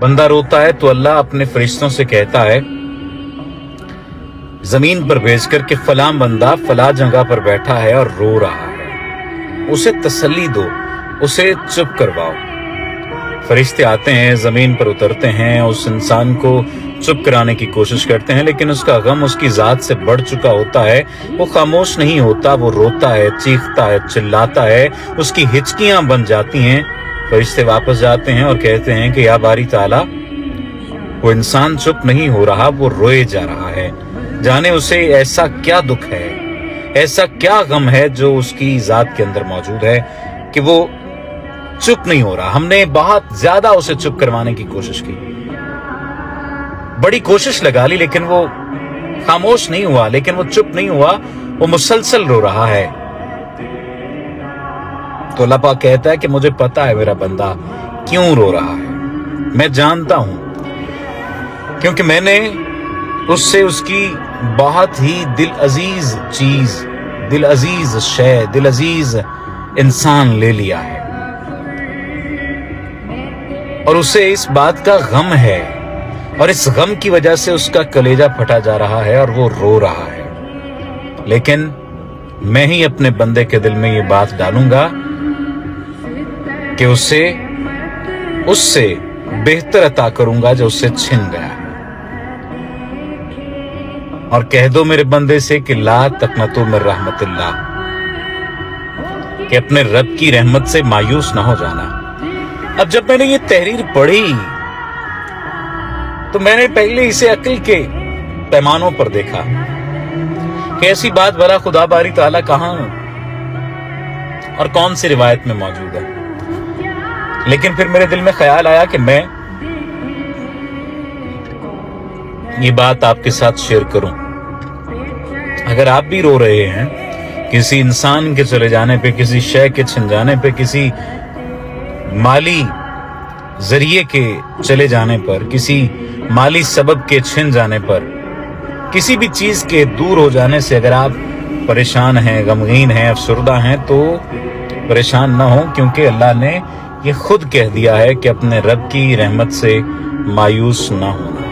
बंदा रोता है तो अल्लाह अपने फरिश्तों से कहता है जमीन पर भेजकर कि फलां बंदा फला जगह पर बैठा है और रो रहा है, उसे तसल्ली दो, उसे चुप करवाओ। फरिश्ते आते हैं, जमीन पर उतरते हैं, उस इंसान को चुप कराने की कोशिश करते हैं, लेकिन उसका गम उसकी जात से बढ़ चुका होता है। वो खामोश नहीं होता, वो रोता है, चीखता है, चिल्लाता है, उसकी हिचकियां बन जाती हैं। फरिश्ते वापस जाते हैं और कहते हैं कि या बारी ताला, वो इंसान चुप नहीं हो रहा, वो रोए जा रहा है। जाने उसे ऐसा क्या दुख है, ऐसा क्या गम है जो उसकी जात के अंदर मौजूद है कि वो चुप नहीं हो रहा। हमने बहुत ज्यादा उसे चुप करवाने की कोशिश की, बड़ी कोशिश लगा ली, लेकिन वो खामोश नहीं हुआ, लेकिन वो चुप नहीं हुआ, वो मुसलसल रो रहा है। तो अल्लाह पाक कहता है कि मुझे पता है मेरा बंदा क्यों रो रहा है, मैं जानता हूं, क्योंकि मैंने उससे उसकी बहुत ही दिल अजीज चीज, दिल अजीज शय, दिल अजीज इंसान ले लिया है, और उसे इस बात का गम है, और इस गम की वजह से उसका कलेजा फटा जा रहा है और वो रो रहा है। लेकिन मैं ही अपने बंदे के दिल में ये बात डालूंगा कि उससे बेहतर अता करूंगा जो उससे छिन गया है। और कह दो मेरे बंदे से कि ला तकनतु मिन रहमतिल्लाह, कि अपने रब की रहमत से मायूस ना हो जाना। अब जब मैंने ये तहरीर पढ़ी तो मैंने पहले इसे अक्ल के पैमानों पर देखा कि ऐसी बात भला खुदा बारी ताला कहां और कौन सी रिवायत में मौजूद है। लेकिन फिर मेरे दिल में ख्याल आया कि मैं ये बात आपके साथ शेयर करूं। अगर आप भी रो रहे हैं किसी इंसान के चले जाने पे, किसी शय के छिन जाने पे, किसी माली जरिए के चले जाने पर, किसी माली सबब के छिन जाने पर, किसी भी चीज के दूर हो जाने से अगर आप परेशान हैं, गमगीन हैं, अफसरदा हैं, तो परेशान ना हो, क्योंकि अल्लाह ने ये खुद कह दिया है कि अपने रब की रहमत से मायूस ना होना।